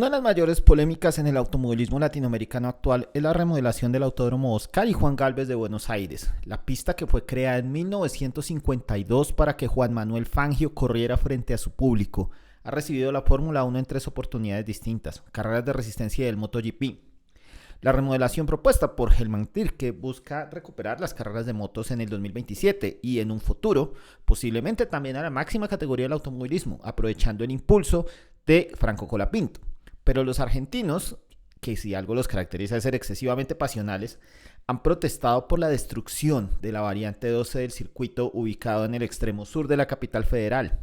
Una de las mayores polémicas en el automovilismo latinoamericano actual es la remodelación del Autódromo Oscar y Juan Gálvez de Buenos Aires, la pista que fue creada en 1952 para que Juan Manuel Fangio corriera frente a su público. Ha recibido la Fórmula 1 en 3 oportunidades distintas, carreras de resistencia del MotoGP. La remodelación propuesta por Helmut Tirke busca recuperar las carreras de motos en el 2027 y en un futuro, posiblemente también a la máxima categoría del automovilismo, aprovechando el impulso de Franco Colapinto. Pero los argentinos, que si algo los caracteriza es ser excesivamente pasionales, han protestado por la destrucción de la variante 12 del circuito ubicado en el extremo sur de la capital federal.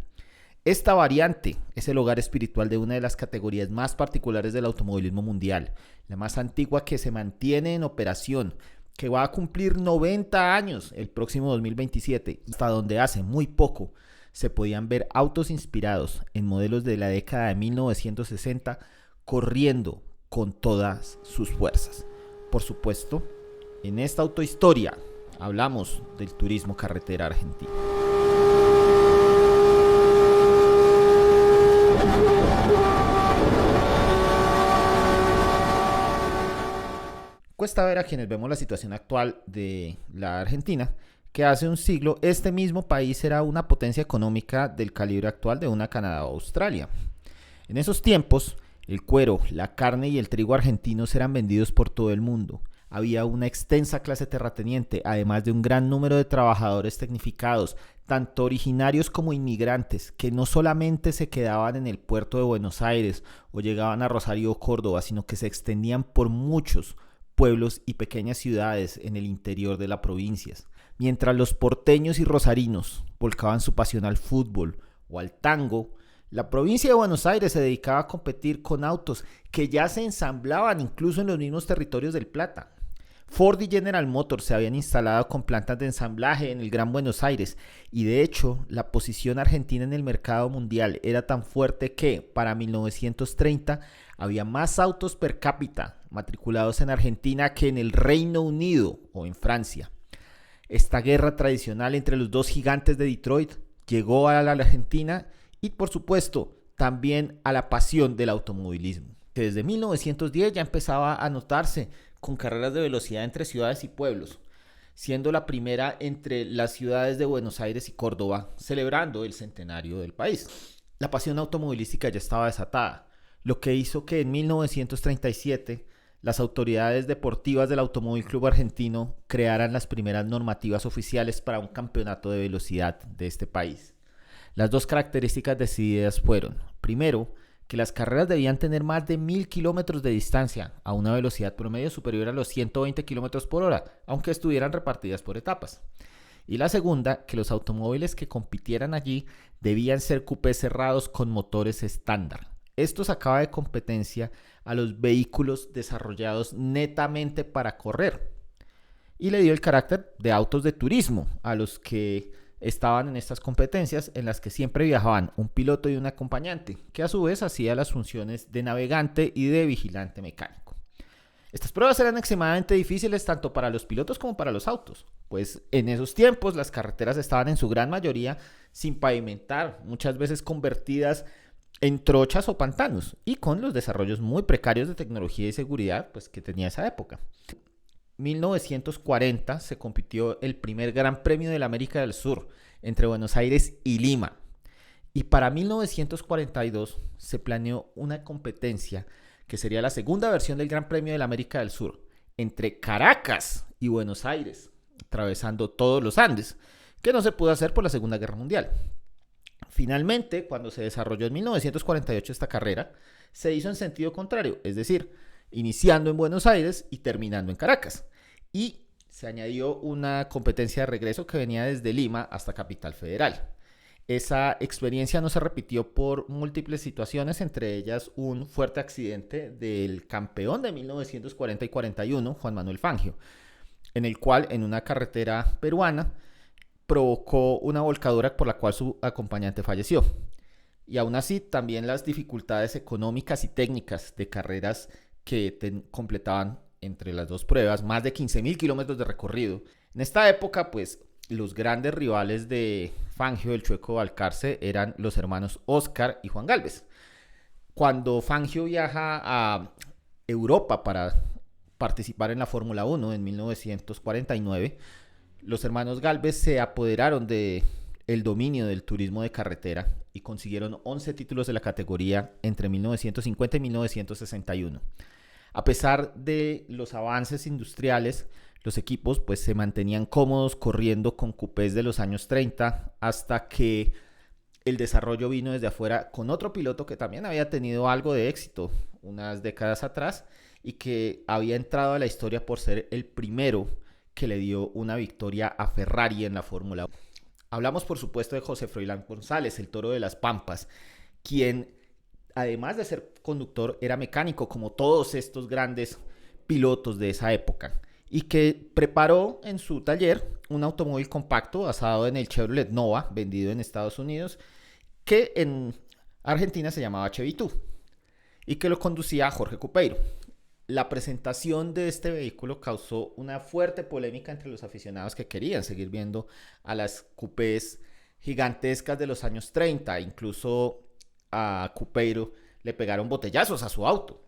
Esta variante es el hogar espiritual de una de las categorías más particulares del automovilismo mundial, la más antigua que se mantiene en operación, que va a cumplir 90 años el próximo 2027, hasta donde hace muy poco se podían ver autos inspirados en modelos de la década de 1960 corriendo con todas sus fuerzas. Por supuesto, en esta autohistoria hablamos del turismo carretera argentino. Cuesta ver a quienes vemos la situación actual de la Argentina que hace un siglo este mismo país era una potencia económica del calibre actual de una Canadá o Australia. En esos tiempos, el cuero, la carne y el trigo argentinos eran vendidos por todo el mundo. Había una extensa clase terrateniente, además de un gran número de trabajadores tecnificados, tanto originarios como inmigrantes, que no solamente se quedaban en el puerto de Buenos Aires o llegaban a Rosario o Córdoba, sino que se extendían por muchos pueblos y pequeñas ciudades en el interior de las provincias. Mientras los porteños y rosarinos volcaban su pasión al fútbol o al tango, la provincia de Buenos Aires se dedicaba a competir con autos que ya se ensamblaban incluso en los mismos territorios del Plata. Ford y General Motors se habían instalado con plantas de ensamblaje en el Gran Buenos Aires y de hecho la posición argentina en el mercado mundial era tan fuerte que para 1930 había más autos per cápita matriculados en Argentina que en el Reino Unido o en Francia. Esta guerra tradicional entre los dos gigantes de Detroit llegó a la Argentina y por supuesto también a la pasión del automovilismo, que desde 1910 ya empezaba a notarse con carreras de velocidad entre ciudades y pueblos, siendo la primera entre las ciudades de Buenos Aires y Córdoba, celebrando el centenario del país. La pasión automovilística ya estaba desatada, lo que hizo que en 1937 las autoridades deportivas del Automóvil Club Argentino crearan las primeras normativas oficiales para un campeonato de velocidad de este país. Las dos características decididas fueron, primero, que las carreras debían tener más de 1000 kilómetros de distancia a una velocidad promedio superior a los 120 kilómetros por hora, aunque estuvieran repartidas por etapas. Y la segunda, que los automóviles que compitieran allí debían ser cupés cerrados con motores estándar. Esto sacaba de competencia a los vehículos desarrollados netamente para correr y le dio el carácter de autos de turismo a los que estaban en estas competencias, en las que siempre viajaban un piloto y un acompañante, que a su vez hacía las funciones de navegante y de vigilante mecánico. Estas pruebas eran extremadamente difíciles tanto para los pilotos como para los autos, pues en esos tiempos las carreteras estaban en su gran mayoría sin pavimentar, muchas veces convertidas en trochas o pantanos, y con los desarrollos muy precarios de tecnología y seguridad pues, que tenía esa época. 1940 se compitió el primer Gran Premio de la América del Sur entre Buenos Aires y Lima. Y para 1942 se planeó una competencia que sería la segunda versión del Gran Premio de la América del Sur entre Caracas y Buenos Aires, atravesando todos los Andes, que no se pudo hacer por la Segunda Guerra Mundial. Finalmente, cuando se desarrolló en 1948 esta carrera, se hizo en sentido contrario, es decir, iniciando en Buenos Aires y terminando en Caracas. Y se añadió una competencia de regreso que venía desde Lima hasta Capital Federal. Esa experiencia no se repitió por múltiples situaciones, entre ellas un fuerte accidente del campeón de 1940 y 41, Juan Manuel Fangio, en el cual en una carretera peruana provocó una volcadura por la cual su acompañante falleció. Y aún así, también las dificultades económicas y técnicas de carreras que completaban entre las dos pruebas más de 15.000 kilómetros de recorrido. En esta época, pues, los grandes rivales de Fangio, el Chueco Balcarce, eran los hermanos Oscar y Juan Gálvez. Cuando Fangio viaja a Europa para participar en la Fórmula 1 en 1949, los hermanos Gálvez se apoderaron de el dominio del turismo de carretera y consiguieron 11 títulos de la categoría entre 1950 y 1961. A pesar de los avances industriales, los equipos pues se mantenían cómodos corriendo con cupés de los años 30 hasta que el desarrollo vino desde afuera con otro piloto que también había tenido algo de éxito unas décadas atrás y que había entrado a la historia por ser el primero que le dio una victoria a Ferrari en la Fórmula 1. Hablamos por supuesto de José Froilán González, el Toro de las Pampas, quien además de ser conductor era mecánico como todos estos grandes pilotos de esa época y que preparó en su taller un automóvil compacto basado en el Chevrolet Nova vendido en Estados Unidos que en Argentina se llamaba Chevitú y que lo conducía Jorge Cupeiro. La presentación de este vehículo causó una fuerte polémica entre los aficionados que querían seguir viendo a las coupés gigantescas de los años 30. Incluso a Cupeiro le pegaron botellazos a su auto.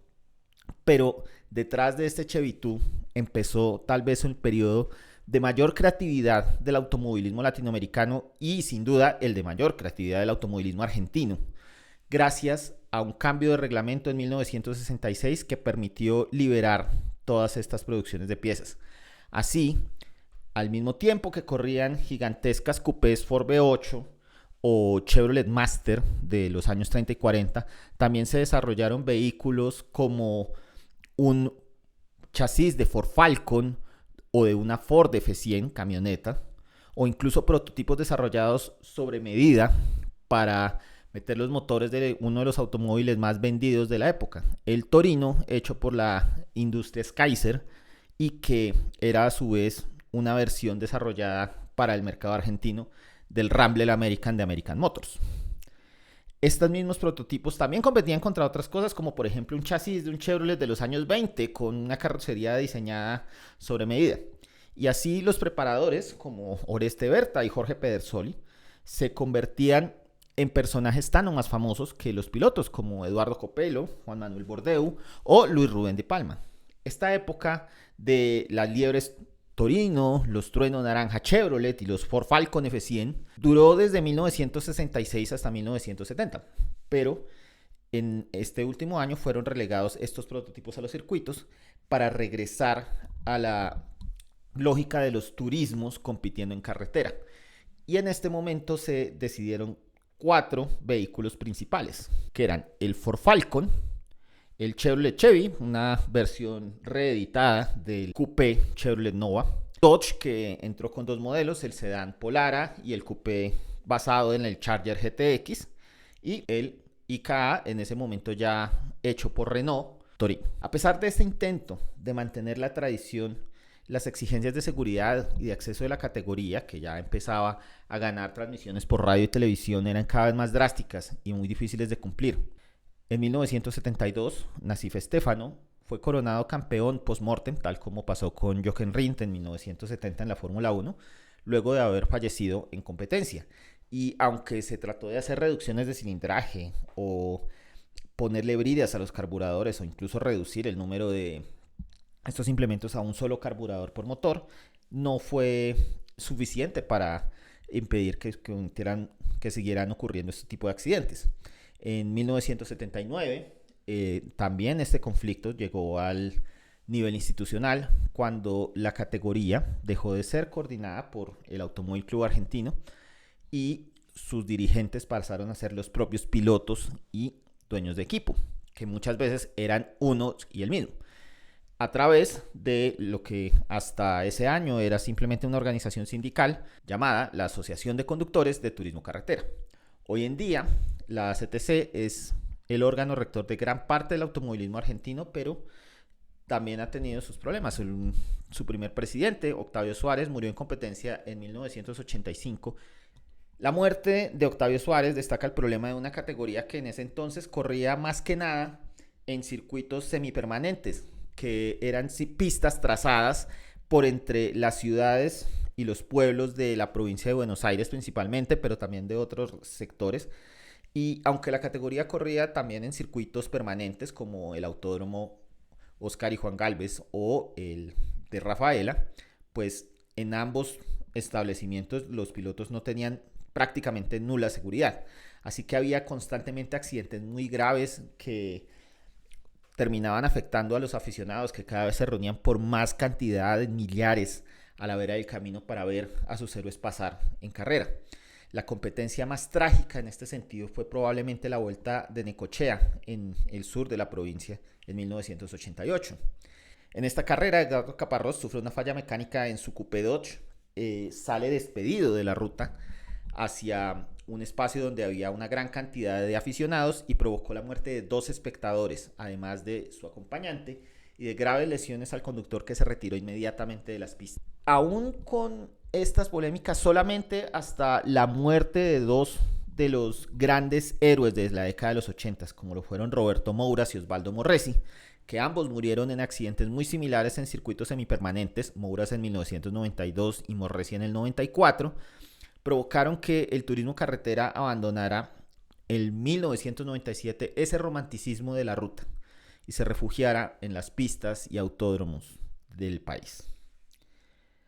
Pero detrás de este Chevitú empezó tal vez el periodo de mayor creatividad del automovilismo latinoamericano y sin duda el de mayor creatividad del automovilismo argentino, gracias a un cambio de reglamento en 1966 que permitió liberar todas estas producciones de piezas. Así, al mismo tiempo que corrían gigantescas coupés Ford V8 o Chevrolet Master de los años 30 y 40, también se desarrollaron vehículos como un chasis de Ford Falcon o de una Ford F100 camioneta, o incluso prototipos desarrollados sobre medida para meter los motores de uno de los automóviles más vendidos de la época, el Torino, hecho por la industria Kaiser y que era a su vez una versión desarrollada para el mercado argentino del Rambler American de American Motors. Estos mismos prototipos también competían contra otras cosas, como por ejemplo un chasis de un Chevrolet de los años 20 con una carrocería diseñada sobre medida. Y así los preparadores como Oreste Berta y Jorge Pedersoli se convertían en personajes tan o más famosos que los pilotos como Eduardo Copello, Juan Manuel Bordeu o Luis Rubén de Palma. Esta época de las liebres Torino, los Trueno Naranja Chevrolet y los Ford Falcon F100 duró desde 1966 hasta 1970, pero en este último año fueron relegados estos prototipos a los circuitos para regresar a la lógica de los turismos compitiendo en carretera. Y en este momento se decidieron 4 vehículos principales, que eran el Ford Falcon, el Chevrolet Chevy, una versión reeditada del coupé Chevrolet Nova, Dodge, que entró con 2 modelos, el sedán Polara y el coupé basado en el Charger GTX, y el IKA, en ese momento ya hecho por Renault, Torino. A pesar de este intento de mantener la tradición, las exigencias de seguridad y de acceso de la categoría, que ya empezaba a ganar transmisiones por radio y televisión, eran cada vez más drásticas y muy difíciles de cumplir. En 1972, Nassif Stefano fue coronado campeón post-mortem, tal como pasó con Jochen Rindt en 1970 en la Fórmula 1, luego de haber fallecido en competencia. Y aunque se trató de hacer reducciones de cilindraje o ponerle bridas a los carburadores o incluso reducir el número de estos implementos a un solo carburador por motor, no fue suficiente para impedir que siguieran ocurriendo este tipo de accidentes. En 1979, también este conflicto llegó al nivel institucional cuando la categoría dejó de ser coordinada por el Automóvil Club Argentino y sus dirigentes pasaron a ser los propios pilotos y dueños de equipo, que muchas veces eran uno y el mismo, a través de lo que hasta ese año era simplemente una organización sindical llamada la Asociación de Conductores de Turismo Carretera. Hoy en día, la ACTC es el órgano rector de gran parte del automovilismo argentino, pero también ha tenido sus problemas. Su primer presidente, Octavio Suárez, murió en competencia en 1985. La muerte de Octavio Suárez destaca el problema de una categoría que en ese entonces corría más que nada en circuitos semipermanentes, que eran pistas trazadas por entre las ciudades y los pueblos de la provincia de Buenos Aires principalmente, pero también de otros sectores, Y aunque la categoría corría también en circuitos permanentes como el Autódromo Oscar y Juan Galvez o el de Rafaela, pues en ambos establecimientos los pilotos no tenían prácticamente nula seguridad. Así que había constantemente accidentes muy graves que terminaban afectando a los aficionados que cada vez se reunían por más cantidad de millares a la vera del camino para ver a sus héroes pasar en carrera. La competencia más trágica en este sentido fue probablemente la Vuelta de Necochea en el sur de la provincia en 1988. En esta carrera, Edgardo Caparrós sufre una falla mecánica en su coupé Dodge, sale despedido de la ruta hacia un espacio donde había una gran cantidad de aficionados y provocó la muerte de 2 espectadores, además de su acompañante, y de graves lesiones al conductor, que se retiró inmediatamente de las pistas. Aún con estas polémicas, solamente hasta la muerte de 2 de los grandes héroes de la década de los 80, como lo fueron Roberto Mouras y Osvaldo Morresi, que ambos murieron en accidentes muy similares en circuitos semipermanentes, Mouras en 1992 y Morresi en el 94, provocaron que el turismo carretera abandonara en 1997 ese romanticismo de la ruta y se refugiara en las pistas y autódromos del país.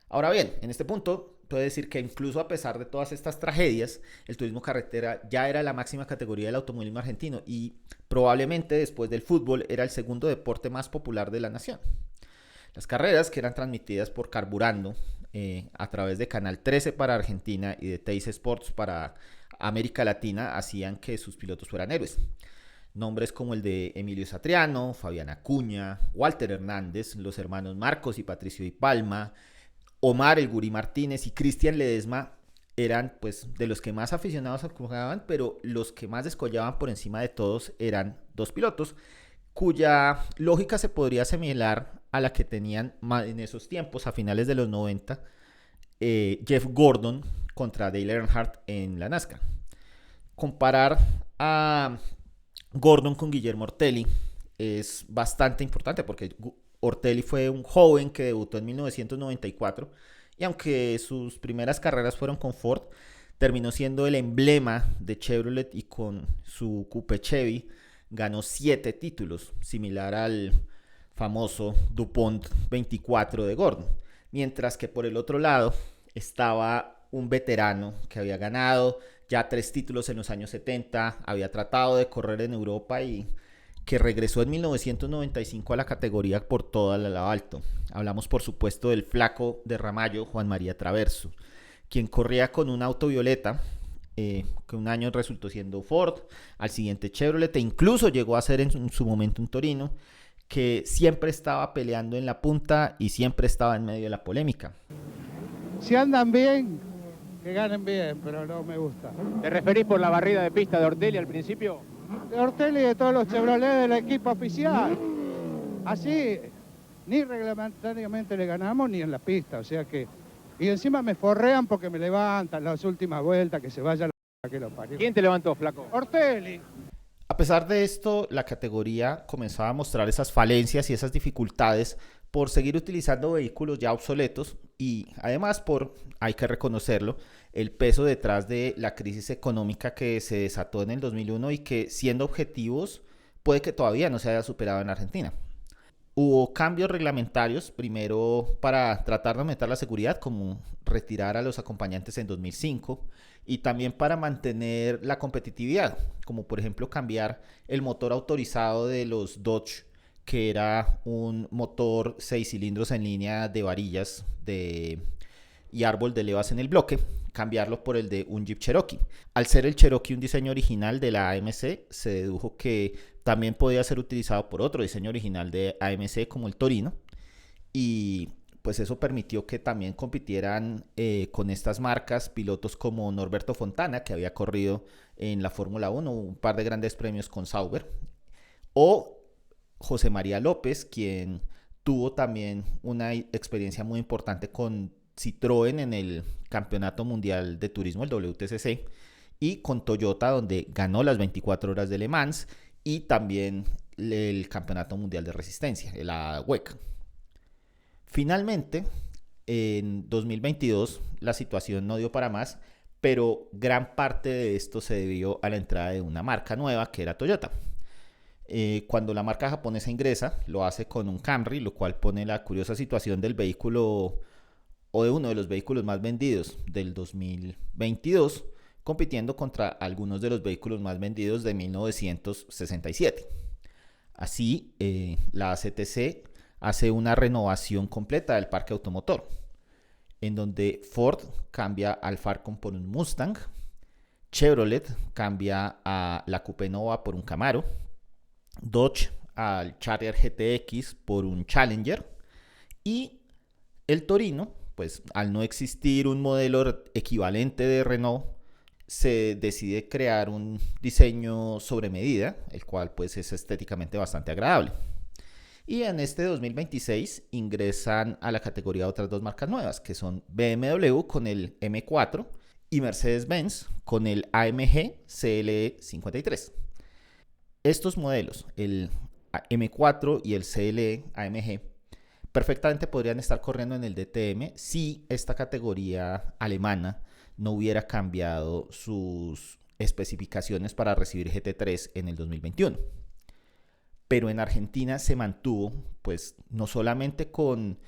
Ahora bien, en este punto puede decir que incluso a pesar de todas estas tragedias, el turismo carretera ya era la máxima categoría del automovilismo argentino y probablemente después del fútbol era el segundo deporte más popular de la nación. Las carreras, que eran transmitidas por Carburando a través de Canal 13 para Argentina y de Teis Sports para América Latina, hacían que sus pilotos fueran héroes. Nombres como el de Emilio Satriano, Fabián Acuña, Walter Hernández, los hermanos Marcos y Patricio Di Palma, Omar El Gurí Martínez y Cristian Ledesma eran pues de los que más aficionados jugaban, pero los que más descollaban por encima de todos eran 2 pilotos cuya lógica se podría asimilar a la que tenían en esos tiempos, a finales de los 90, Jeff Gordon contra Dale Earnhardt en la NASCAR. Comparar a Gordon con Guillermo Ortelli es bastante importante porque Ortelli fue un joven que debutó en 1994 y aunque sus primeras carreras fueron con Ford, terminó siendo el emblema de Chevrolet y con su Coupe Chevy ganó 7 títulos, similar al famoso DuPont 24 de Gordon. Mientras que por el otro lado estaba un veterano que había ganado ya 3 títulos en los años 70, había tratado de correr en Europa y que regresó en 1995 a la categoría por toda la alto. Hablamos por supuesto del flaco de Ramallo, Juan María Traverso, quien corría con un auto violeta, que un año resultó siendo Ford, al siguiente Chevrolet, e incluso llegó a ser en su momento un Torino, que siempre estaba peleando en la punta y siempre estaba en medio de la polémica. Si andan bien, que ganen bien, pero no me gusta. ¿Te referís por la barrida de pista de Ortelli al principio? De Ortelli y de todos los Chevrolet del equipo oficial. Así, ni reglamentariamente le ganamos ni en la pista, o sea que... Y encima me forrean porque me levantan las últimas vueltas, que se vaya la que lo parió. ¿Quién te levantó, flaco? Ortelli. A pesar de esto, la categoría comenzaba a mostrar esas falencias y esas dificultades por seguir utilizando vehículos ya obsoletos y además por, hay que reconocerlo, el peso detrás de la crisis económica que se desató en el 2001 y que, siendo objetivos, puede que todavía no se haya superado en Argentina. Hubo cambios reglamentarios, primero para tratar de aumentar la seguridad, como retirar a los acompañantes en 2005, y también para mantener la competitividad, como por ejemplo cambiar el motor autorizado de los Dodge, que era un motor 6 cilindros en línea de varillas y árbol de levas en el bloque, cambiarlo por el de un Jeep Cherokee. Al ser el Cherokee un diseño original de la AMC, se dedujo que también podía ser utilizado por otro diseño original de AMC como el Torino, y pues eso permitió que también compitieran con estas marcas pilotos como Norberto Fontana, que había corrido en la Fórmula 1 un par de grandes premios con Sauber, o José María López, quien tuvo también una experiencia muy importante con Citroën en el Campeonato Mundial de Turismo, el WTCC, y con Toyota, donde ganó las 24 horas de Le Mans y también el Campeonato Mundial de Resistencia, la WEC. Finalmente, en 2022 la situación no dio para más, pero gran parte de esto se debió a la entrada de una marca nueva que era Toyota. Cuando la marca japonesa ingresa, lo hace con un Camry, lo cual pone la curiosa situación del vehículo o de uno de los vehículos más vendidos del 2022, compitiendo contra algunos de los vehículos más vendidos de 1967. Así, la ACTC hace una renovación completa del parque automotor, en donde Ford cambia al Falcon por un Mustang, Chevrolet cambia a la Coupe Nova por un Camaro, Dodge al Charger GTX por un Challenger, y el Torino, pues al no existir un modelo equivalente de Renault, se decide crear un diseño sobre medida, el cual pues es estéticamente bastante agradable. Y en este 2026 ingresan a la categoría otras dos marcas nuevas, que son BMW con el M4 y Mercedes-Benz con el AMG CLE 53. Estos modelos, el M4 y el CLE AMG, perfectamente podrían estar corriendo en el DTM si esta categoría alemana no hubiera cambiado sus especificaciones para recibir GT3 en el 2021. Pero en Argentina se mantuvo, pues no solamente con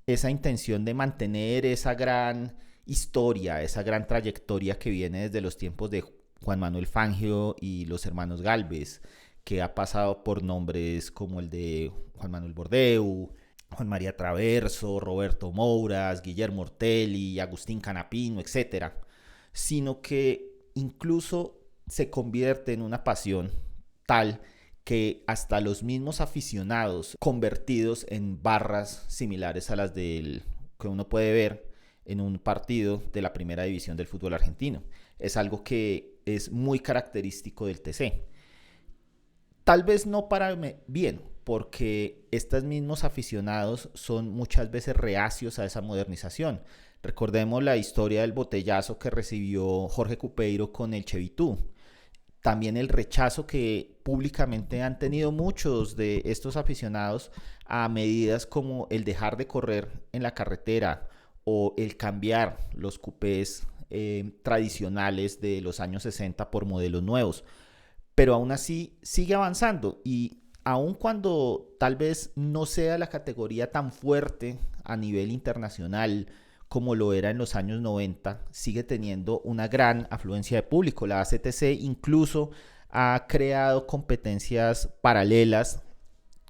esa intención de mantener esa gran historia, esa gran trayectoria que viene desde los tiempos de Juan Manuel Fangio y los hermanos Gálvez, que ha pasado por nombres como el de Juan Manuel Bordeu, Juan María Traverso, Roberto Mouras, Guillermo Ortelli, Agustín Canapino, etc., sino que incluso se convierte en una pasión tal que hasta los mismos aficionados convertidos en barras similares a las que uno puede ver en un partido de la primera división del fútbol argentino. Es algo que es muy característico del TC. Tal vez no para bien, porque estos mismos aficionados son muchas veces reacios a esa modernización. Recordemos la historia del botellazo que recibió Jorge Cupeiro con el Chevitú. También el rechazo que públicamente han tenido muchos de estos aficionados a medidas como el dejar de correr en la carretera o el cambiar los cupés tradicionales de los años 60 por modelos nuevos. Pero aún así sigue avanzando, y aun cuando tal vez no sea la categoría tan fuerte a nivel internacional como lo era en los años 90, sigue teniendo una gran afluencia de público. La ACTC incluso ha creado competencias paralelas,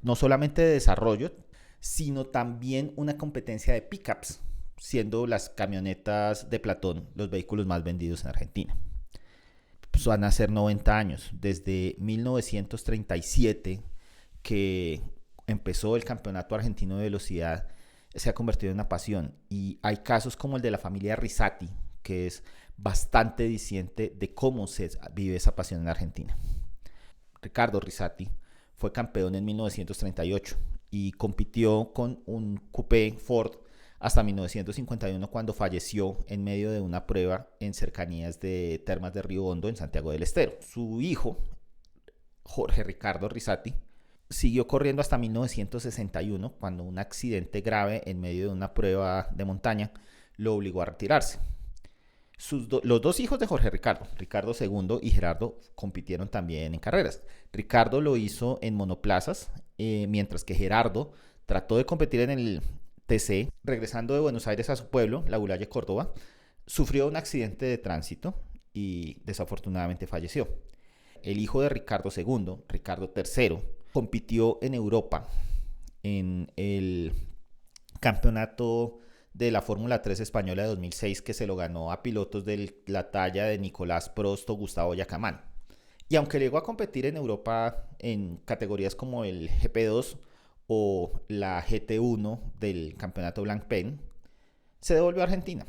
no solamente de desarrollo, sino también una competencia de pickups, siendo las camionetas de Platón los vehículos más vendidos en Argentina. Pues van a ser 90 años, desde 1937 que empezó el Campeonato Argentino de Velocidad, se ha convertido en una pasión, y hay casos como el de la familia Risati, que es bastante diciente de cómo se vive esa pasión en Argentina. Ricardo Risati fue campeón en 1938 y compitió con un coupé Ford hasta 1951, cuando falleció en medio de una prueba en cercanías de Termas de Río Hondo en Santiago del Estero. Su hijo, Jorge Ricardo Risati, siguió corriendo hasta 1961, cuando un accidente grave en medio de una prueba de montaña lo obligó a retirarse. Los dos hijos de Jorge Ricardo, Ricardo II y Gerardo, compitieron también en carreras. Ricardo lo hizo en monoplazas, mientras que Gerardo trató de competir en el TC. Regresando de Buenos Aires a su pueblo, La Bulaye, Córdoba, sufrió un accidente de tránsito y desafortunadamente falleció. El hijo de Ricardo II, Ricardo III, compitió en Europa en el campeonato de la Fórmula 3 española de 2006, que se lo ganó a pilotos de la talla de Nicolás Prost o Gustavo Yacamán. Y aunque llegó a competir en Europa en categorías como el GP2 o la GT1 del campeonato Blancpain, se devolvió a Argentina.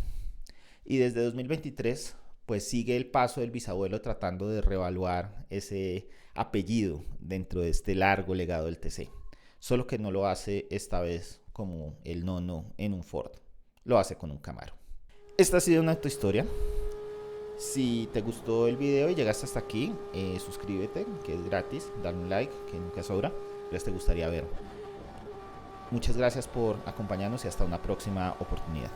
Y desde 2023 pues sigue el paso del bisabuelo, tratando de reevaluar ese apellido dentro de este largo legado del TC. Solo que no lo hace esta vez como el nono en un Ford, lo hace con un Camaro. Esta ha sido una historia. Si te gustó el video y llegaste hasta aquí, suscríbete, que es gratis, dale un like, que nunca sobra, les te gustaría ver. Muchas gracias por acompañarnos y hasta una próxima oportunidad.